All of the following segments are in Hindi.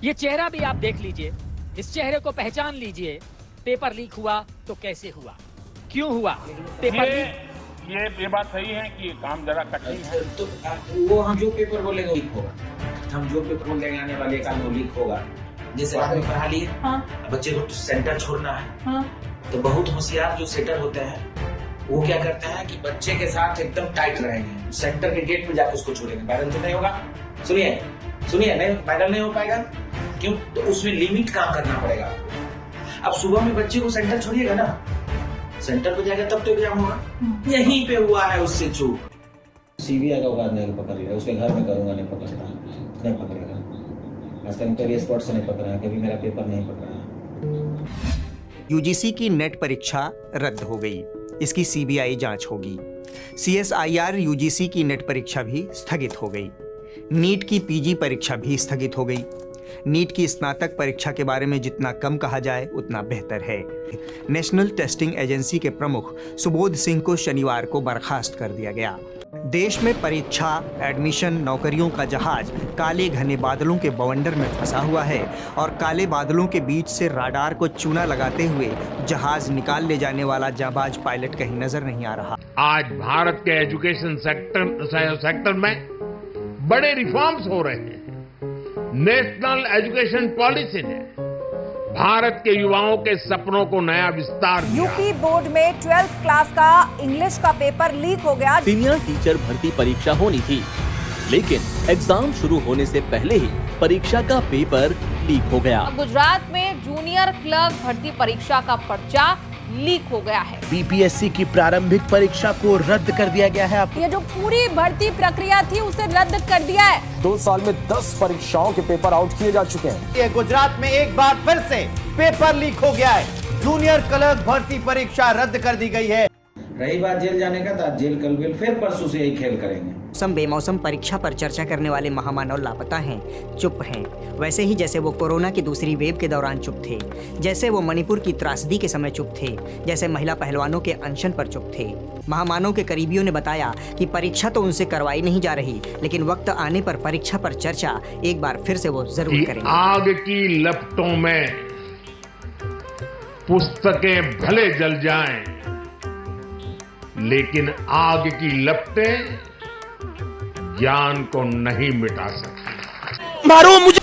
ये चेहरा भी आप देख लीजिए, इस चेहरे को पहचान लीजिए। पेपर लीक हुआ तो कैसे हुआ, क्यों हुआ? पेपर लीक ये बात सही है कि काम जरा कठिन है। तो वो हम जो पेपर बोलेंगे लीक होगा, हम जो पेपर बोलेंगे आने वाले काल में लीक होगा। जैसे रात में पढ़ा लिए, बच्चे को सेंटर छोड़ना है, तो बहुत होशियार जो सेटर होते हैं वो क्या करते हैं कि बच्चे के साथ एकदम टाइट रहेंगे, सेंटर के गेट पे जाकर उसको छोड़ेंगे। वायरल तो नहीं होगा, सुनिए नहीं वायरल नहीं हो पाएगा। क्यों? तो उसमें लिमिट काम करना पड़ेगा आपको। अब सुबह में बच्चे को सेंटर छोड़िएगा ना, सेंटर पे जाएगा तब तो एग्जाम होगा। यहीं पे हुआ है उससे चूक। सीबीआई का औकात नहीं पकड़ रहा, उसके घर में करूंगा, नहीं पकड़ेगा। आज तक कभी स्पॉट से नहीं पकड़ा, कभी मेरा पेपर नहीं पकड़ा। यूजीसी की नेट परीक्षा रद्द हो गई, इसकी सीबीआई जांच होगी। सीएसआईआर यूजीसी की नेट परीक्षा भी स्थगित हो गई। नीट की पीजी परीक्षा भी स्थगित हो गई। नीट की स्नातक परीक्षा के बारे में जितना कम कहा जाए उतना बेहतर है। नेशनल टेस्टिंग एजेंसी के प्रमुख सुबोध सिंह को शनिवार को बर्खास्त कर दिया गया। देश में परीक्षा, एडमिशन, नौकरियों का जहाज काले घने बादलों के बवंडर में फंसा हुआ है और काले बादलों के बीच से राडार को चूना लगाते हुए जहाज निकाल ले जाने वाला जाबाज पायलट कहीं नजर नहीं आ रहा। आज भारत के एजुकेशन सेक्टर में बड़े रिफॉर्म्स हो रहे हैं। नेशनल एजुकेशन पॉलिसी ने भारत के युवाओं के सपनों को नया विस्तार दिया। यूपी बोर्ड में 12th क्लास का इंग्लिश का पेपर लीक हो गया। सीनियर टीचर भर्ती परीक्षा होनी थी, लेकिन एग्जाम शुरू होने से पहले ही परीक्षा का पेपर लीक हो गया। गुजरात में जूनियर क्लर्क भर्ती परीक्षा का पर्चा लीक हो गया है। बीपीएससी की प्रारंभिक परीक्षा को रद्द कर दिया गया है। ये जो पूरी भर्ती प्रक्रिया थी उसे रद्द कर दिया है। 2 साल में 10 परीक्षाओं के पेपर आउट किए जा चुके हैं। ये गुजरात में एक बार फिर से पेपर लीक हो गया है। जूनियर क्लर्क भर्ती परीक्षा रद्द कर दी गई है। रही बात जेल जाने का, तो जेल कल फिर परसों से यही खेल करेंगे। मौसम बेमौसम परीक्षा पर चर्चा करने वाले महामानव लापता हैं, चुप हैं। वैसे ही जैसे वो कोरोना की दूसरी वेव के दौरान चुप थे, जैसे वो मणिपुर की त्रासदी के समय चुप थे, जैसे महिला पहलवानों के अनशन पर चुप थे। महामानव के करीबियों ने बताया कि परीक्षा तो उनसे करवाई नहीं जा रही, लेकिन वक्त आने पर परीक्षा पर चर्चा एक बार फिर से वो जरूर करेंगे। आग की लपटों में पुस्तकें भले जल जाएं, लेकिन आग की लपटें ज्ञान को नहीं मिटा सकती। मारो मुझे।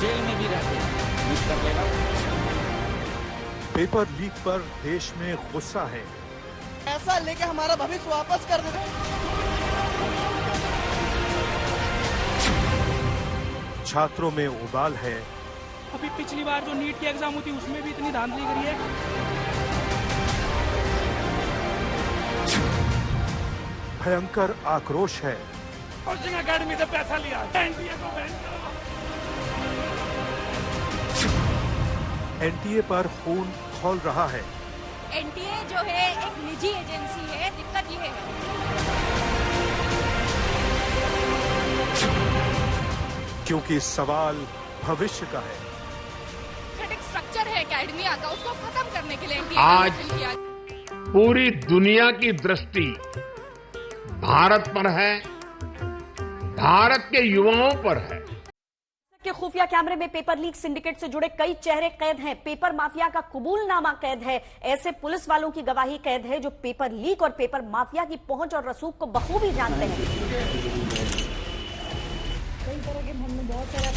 जेल में भी रहते लीक कर लेगा। पेपर लीक पर देश में गुस्सा है। ऐसा लेके हमारा भविष्य वापस कर देते। छात्रों में उबाल है। अभी पिछली बार जो नीट की एग्जाम हुई थी उसमें भी इतनी धांधली करी है। भयंकर आक्रोश है। कोचिंग एकेडमी से पैसा लिया, एनटीए को बैन करो। एनटीए पर खून खौल रहा है। एनटीए जो है एक निजी एजेंसी है। दिक्कत ये है क्योंकि सवाल भविष्य का है। स्ट्रक्चर है एकेडमिया का, उसको खत्म करने के लिए एनटीए आज पूरी दुनिया की दृष्टि भारत पर है, भारत के युवाओं पर है। के खुफिया कैमरे में पेपर लीक सिंडिकेट से जुड़े कई चेहरे कैद हैं। पेपर माफिया का कबूलनामा कैद है। ऐसे पुलिस वालों की गवाही कैद है जो पेपर लीक और पेपर माफिया की पहुंच और रसूख को बखूबी जानते हैं। कई तरह के हमने बहुत सारे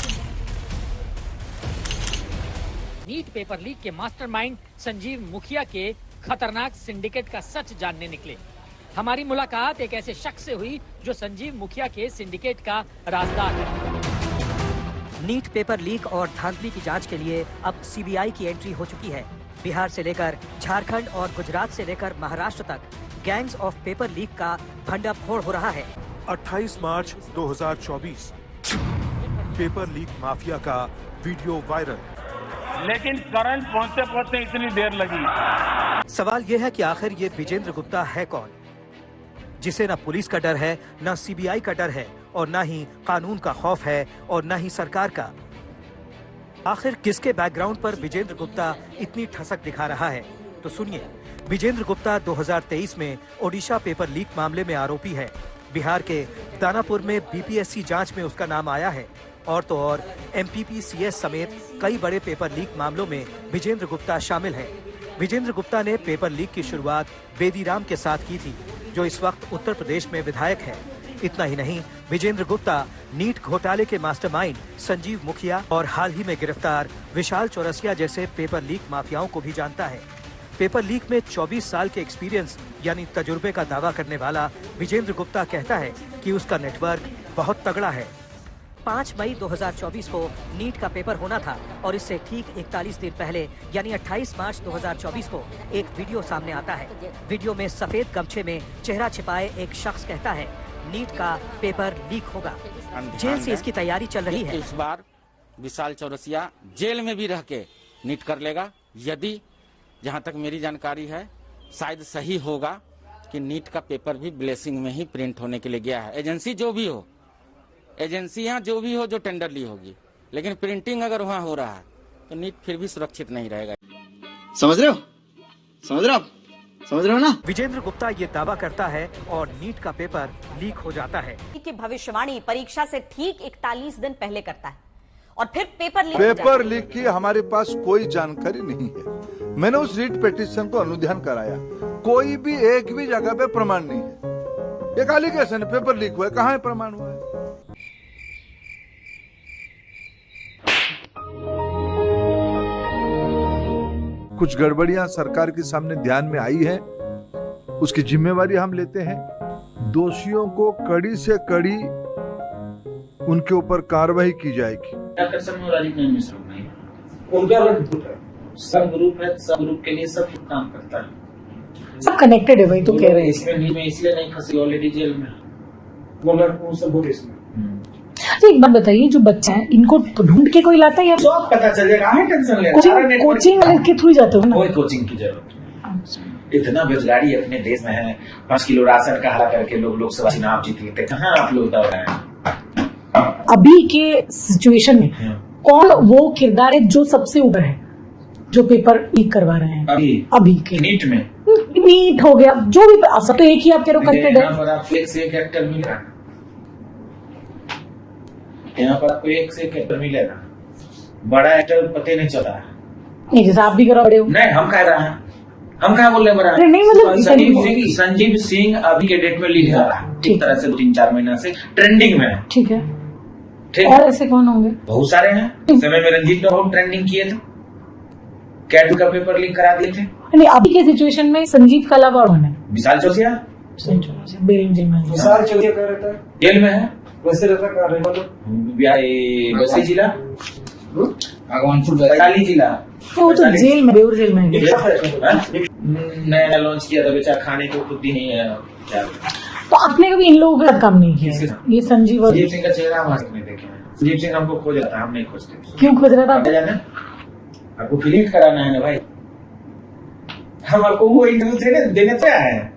नीट पेपर लीक के मास्टरमाइंड संजीव मुखिया के खतरनाक सिंडिकेट का सच जानने निकले। हमारी मुलाकात एक ऐसे शख्स से हुई जो संजीव मुखिया के सिंडिकेट का राजदार है। नीट पेपर लीक और धांधली की जांच के लिए अब सीबीआई की एंट्री हो चुकी है। बिहार से लेकर झारखंड और गुजरात से लेकर महाराष्ट्र तक गैंग्स ऑफ पेपर लीक का भंडाफोड़ हो रहा है। 28 मार्च 2024 पेपर लीक माफिया का वीडियो वायरल। लेकिन करंट पहुंचते पहुंचते इतनी देर लगी। सवाल यह है कि आखिर ये विजेंद्र गुप्ता है कौन, जिसे न पुलिस का डर है, न सीबीआई का डर है और न ही कानून का खौफ है और न ही सरकार का। आखिर किसके बैकग्राउंड पर विजेंद्र गुप्ता इतनी ठसक दिखा रहा है? तो सुनिए, विजेंद्र गुप्ता 2023 में ओडिशा पेपर लीक मामले में आरोपी है। बिहार के दानापुर में बीपीएससी जांच में उसका नाम आया है। और तो और एमपीपीसीएस समेत कई बड़े पेपर लीक मामलों में विजेंद्र गुप्ता शामिल है। विजेंद्र गुप्ता ने पेपर लीक की शुरुआत बेदीराम के साथ की थी, जो इस वक्त उत्तर प्रदेश में विधायक है। इतना ही नहीं, विजेंद्र गुप्ता नीट घोटाले के मास्टरमाइंड संजीव मुखिया और हाल ही में गिरफ्तार विशाल चौरसिया जैसे पेपर लीक माफियाओं को भी जानता है। पेपर लीक में 24 साल के एक्सपीरियंस यानी तजुर्बे का दावा करने वाला विजेंद्र गुप्ता कहता है कि उसका नेटवर्क बहुत तगड़ा है। 5 मई 2024 को नीट का पेपर होना था और इससे ठीक 41 दिन पहले यानी 28 मार्च 2024 को एक वीडियो सामने आता है। वीडियो में सफेद गमछे में चेहरा छिपाए एक शख्स कहता है नीट का पेपर लीक होगा। जेल से इसकी तैयारी चल रही है। इस बार विशाल चौरसिया जेल में भी रह के नीट कर लेगा। यदि जहां तक मेरी जानकारी है शायद सही होगा कि नीट का पेपर भी ब्लेसिंग में ही प्रिंट होने के लिए गया है। एजेंसी जो भी हो, एजेंसियां जो भी हो जो टेंडर ली होगी, लेकिन प्रिंटिंग अगर वहां हो रहा है तो नीट फिर भी सुरक्षित नहीं रहेगा। समझ रहे हो? समझ रहे हो ना? विजेंद्र गुप्ता ये दावा करता है और नीट का पेपर लीक हो जाता है। की भविष्यवाणी परीक्षा से ठीक 41 दिन पहले करता है और फिर पेपर लीक की हमारे पास कोई जानकारी नहीं है। मैंने उस रीट पिटीशन को अनुध्यान कराया, कोई भी एक भी जगह पे प्रमाण नहीं है। एक एलिगेशन है पेपर लीक हुआ है, कहाँ है प्रमाण हुआ है? कुछ गड़बड़ियां सरकार के सामने ध्यान में आई है, उसकी जिम्मेवारी हम लेते हैं। दोषियों को कड़ी से कड़ी उनके ऊपर कार्रवाई की जाएगी। उनका सब ग्रुप है, सब ग्रुप के लिए सब काम करता है, सब कनेक्टेड है भाई। तो कह रहे हैं इसमें इसलिए नहीं फंसी, ऑलरेडी जेल में अच्छा, एक बात बताइए, जो बच्चे हैं इनको ढूंढ के कोई लाता है या सब पता चलेगा? टेंशन ले, कोचिंग वाले के थ्रू जाते हो ना? कोई कोचिंग की जरूरत नहीं। इतना बेरोजगारी अपने देश में है। 5 किलो राशन का हरा करके लोग लोकसभा चुनाव जीत लेते, कहाँ आप लोग दौड़ रहे हैं? अभी के सिचुएशन में कौन वो किरदार है जो सबसे ऊपर है, जो पेपर लीक करवा रहे हैं अभी के? नीट में नीट हो गया, जो भी सब तो एक ही आप कह रहे हो कनेक्टेड है। एक से एक एक्टर मिलेगा यहाँ पर, आपको एक से एक एक्टर मिलेगा। बड़ा एक्टर पते नहीं चला नहीं, जैसे आप भी करा रहे हो। नहीं, हम कह रहे हैं, हम कहा बोल रहे बड़ा नहीं, मतलब संजीव सिंह अभी के डेट में लीक हो रहा है, एक तरह से 3-4 महीना से ट्रेंडिंग में है। ठीक है, और ऐसे कौन होंगे? बहुत सारे हैं। समय में रंजीत ने बहुत ट्रेंडिंग किए थे, कैट का पेपर लीक करा दिए थे। नहीं, अभी के सिचुएशन में संजीव का अलावा कौन है? विशाल चौरसिया विशाल चौरसिया कह रहता है जेल में है। वैसे रहता कह रहे बस्ती जिला, भगवानपुर वैशाली जिला, वो तो जेल में, बेउर जेल में नया लॉन्च किया था, बेचारा खाने को खुद ही नहीं है। तो आपने कभी इन लोगों का काम नहीं किया? ये संजीव सिंह का चेहरा हम नहीं देखे। संजीव सिंह हमको खोज रहा था, हम नहीं खोजते। क्यों खोज रहा था? आपको क्लियर कराना है ना भाई, हम आपको वो इंटरव्यू देने पे आए हैं।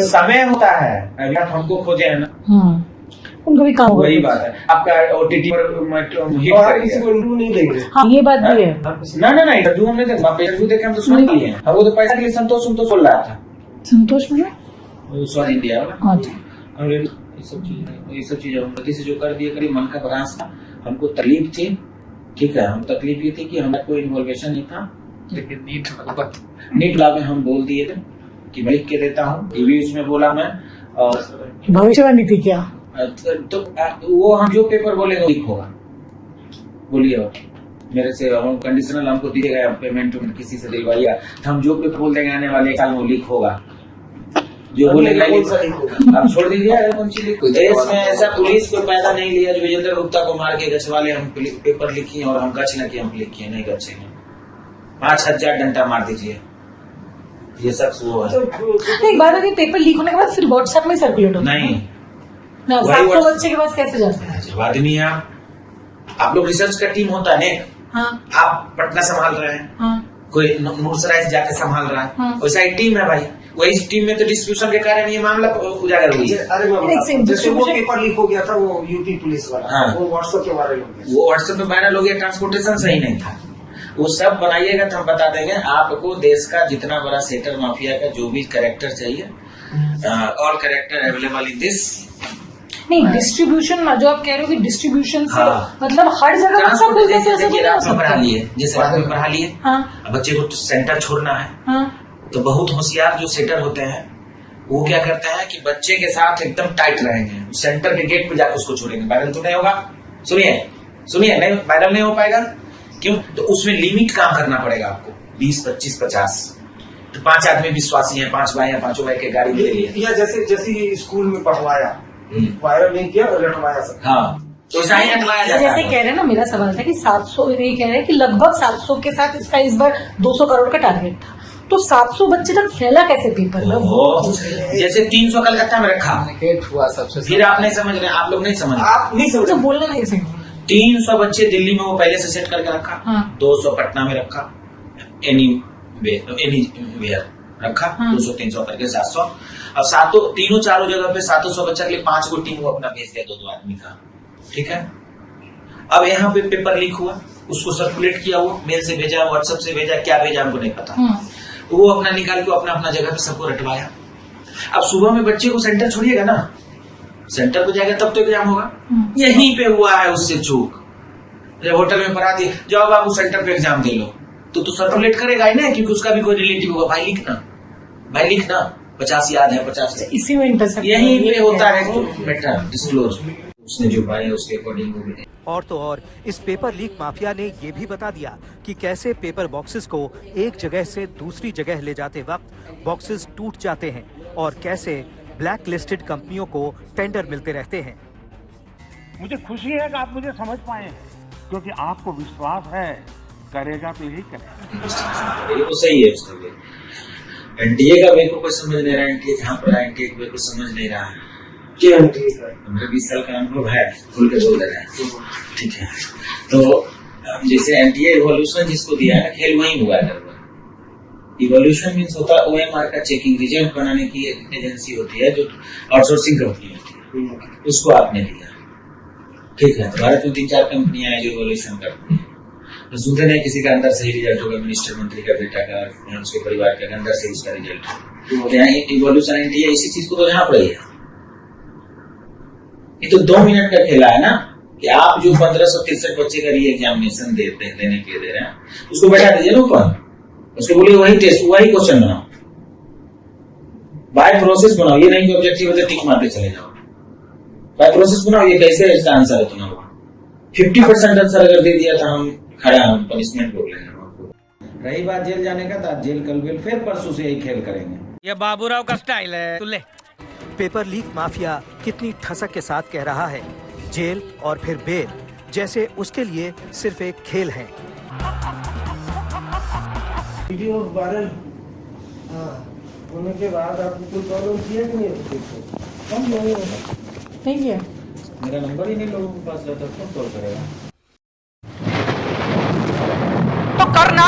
समय होता है, अभी आप हमको खोजे है ना, उनको भी काम होगा। वही बात है, आपका ओटीटी पर हिट इंटरव्यू नहीं देंगे। हाँ, ये बात भी है। ना इंटरव्यू हमने इंटरव्यू देखे, हम तो सुन लिए हैं। वो तो पैसा के लिए संतोष बोल रहा था। संतोष में स्वाद इंडिया ये सब चीजें हम गति से जो कर दिए, करीब मन का प्रयास था। हमको तकलीफ थी, ठीक है, हम तकलीफ ये थी कि हमारा कोई इन्वॉल्वेशन नहीं था, लेकिन नीट लॉ में हम बोल दिए थे कि मैं लिख के देता हूँ, टीवी उसमें बोला मैं। और भविष्यवाणी थी क्या? तो वो हम जो पेपर बोलेंगे लीक होगा। बोलिए, मेरे से हम कंडीशनल हमको दिएगा, पेमेंट किसी से दिलवाइएगा, हम जो पेपर बोल देंगे आने वाले साल में लीक होगा। जो बोलेगा आप छोड़ दीजिए। देश में ऐसा पुलिस को पैदा नहीं लिया जो विजेंद्र गुप्ता को मार के गच वाले हम पेपर लिखी और हम गच न किए, हम लिखिए नहीं गचेंगे। 5000 डंडा मार दीजिए, ये सब वो है। एक बात है, पेपर लीक होने के बाद फिर व्हाट्सएप में सर्कुलेट होता है? नहीं, बच्चे के पास कैसे जाते हैं? जब आदमी है, आप लोग रिसर्च का टीम होता है ना। हाँ। आप पटना संभाल रहे हैं, हाँ। कोई नूरसराय जाके संभाल रहा है, हाँ। वैसा एक टीम है भाई। वही टीम में तो डिस्ट्रीब्यूशन के कारण ये मामला उजागर हुई है। अरे जैसे वो पेपर लीक हो गया था वो यूपी पुलिस वाला, हाँ। वो व्हाट्सएप पे वायरल हो गया, वो व्हाट्सएप पे वायरल हो गया, ट्रांसपोर्टेशन सही नहीं था। वो सब बनाइएगा तो हम बता देंगे आपको। देश का जितना बड़ा सेटर माफिया का जो भी कैरेक्टर चाहिए, all character available in this. नहीं, डिस्ट्रीब्यूशन जो आप कह रहे हो कि डिस्ट्रीब्यूशन से हाँ। मतलब हर जगह रात में पढ़ा लिए, जैसे रात में पढ़ा लिए, हाँ। बच्चे को सेंटर छोड़ना है, हाँ। तो बहुत होशियार जो सेटर होते हैं वो क्या करते हैं कि बच्चे के साथ एकदम टाइट रहेंगे, सेंटर के गेट पे जाकर उसको छोड़ेंगे। वायरल तो नहीं होगा, सुनिए नहीं वायरल नहीं हो पाएगा। क्यों? तो उसमें लिमिट काम करना पड़ेगा आपको, 20, 25, 50। तो 5 आदमी विश्वासी हैं, 5 भाई हैं, 5 भाई के गाड़ी ले लिए, या जैसे स्कूल में पढ़वाया, वायरल नहीं किया और रटवाया सब। हाँ, तो ऐसा ही रटवाया जाता है। जैसे कह रहे हैं ना, मेरा सवाल था कि 700, ये कह रहे हैं कि लगभग 700 के साथ इसका इस बार 200 करोड़ का टारगेट था, तो 700 बच्चे तक फैला कैसे पेपर में? जैसे 300 कलकत्ता में रखा हुआ सबसे, फिर आप नहीं समझ रहे, आप लोग नहीं समझ रहे, आप नहीं समझ, बोलना नहीं सही। 300 बच्चे दिल्ली में वो पहले से सेट करके रखा, हाँ। 200 पटना में रखा, एनी वेयर रखा, 200 300 करके 700। अब तीनों चारों जगह पे 700 बच्चा के लिए 5 को टीम वो अपना भेज दिया, 2 आदमी का, ठीक है। अब यहाँ पे पेपर लीक हुआ, उसको सर्कुलेट किया, वो मेल से भेजा, व्हाट्सएप से भेजा, क्या भेजा हमको नहीं पता। वो अपना निकाल के अपना जगह पे सबको रटवाया। अब सुबह में बच्चे को सेंटर छोड़िएगा ना, सेंटर पे जाएगा तब तो एग्जाम होगा। यहीं पे हुआ है उससे चूक, जब होटल में पढ़ा दिए, जाओ बाबू सेंटर पे एग्जाम दे लो, तो सर्कुलेट करेगा ही ना, क्योंकि उसका भी कोई रिलेटिव होगा, भाई लिखना 50 याद है, 50 इसी में इंटरसेप्ट यहीं पे होता है। तो बेटा डिस्क्लोज उसने जो पाया उसके अकॉर्डिंग। और तो और इस पेपर लीक माफिया ने ये भी बता दिया कि कैसे पेपर बॉक्सेस को एक जगह से दूसरी जगह ले जाते वक्त बॉक्सेस टूट जाते हैं और कैसे ब्लैक लिस्टेड कंपनियों को टेंडर मिलते रहते हैं। मुझे खुशी है कि आप मुझे समझ पाए, क्योंकि आपको विश्वास है करेगा तो यही करेगा। ये तो सही है उसका वे। एनटीए का वे को कोई समझ नहीं रहा, एनटीए कहाँ पर है, एनटीए को वे को समझ नहीं रहा है। क्या एनटीए का? हमारे 20 साल का अनुभव है, खुल के बोल रहे हैं, ठीक है। तो जैसे एनटीए इवोल्यूशन जिसको दिया है, खेल वही हुआ है। इवोल्यूशन मीन्स होता है ओएमआर का चेकिंग, रिजल्ट बनाने की एक एजेंसी होती है जो आउटसोर्सिंग कंपनी होती है, उसको आपने दिया, ठीक है। भारत में 3-4 कंपनियां हैं जो इवोल्यूशन करती है। तो सुनते नहीं किसी का अंदर से ही रिजल्ट होगा, मिनिस्टर मंत्री का बेटा का, उसके परिवार के अंदर से उसका रिजल्ट है। तो यहाँ इवोल्यूशन एनटीए इसी चीज को तो यहाँ पर है। ये तो 2 मिनट का खेला है ना, कि आप जो 1563 बच्चे का री एग्जामिनेशन देने के लिए दे रहे हैं, उसको बैठा दीजिए ना ऊपर, उसके बोलिए वही टेस्ट, वही क्वेश्चन बनाओ, बाय प्रोसेस बनाओ। ये नहीं कि ऑब्जेक्टिव होते टिक मारते चले जाओ, बाय प्रोसेस बनाओ। ये कैसे है, इसका आंसर है तुम्हारा 50% आंसर अगर दे दिया था हम खड़ा, हम पनिशमेंट रोक लेंगे आपको। रही बात जेल जाने का, तो जेल कल बेल, फिर परसों से यही खेल करेंगे। ये बाबूराव का स्टाइल है, तू ले। पेपर लीक माफिया कितनी ठसक के साथ कह रहा है जेल और फिर बेल, जैसे उसके लिए सिर्फ एक खेल है। वीडियो वायरल होने के बाद आपको कोई प्रॉब्लम किया कि नहीं? नहीं किया, मेरा नंबर ही नहीं लोगों के पास रहता, कौन कॉल करेगा? तो करना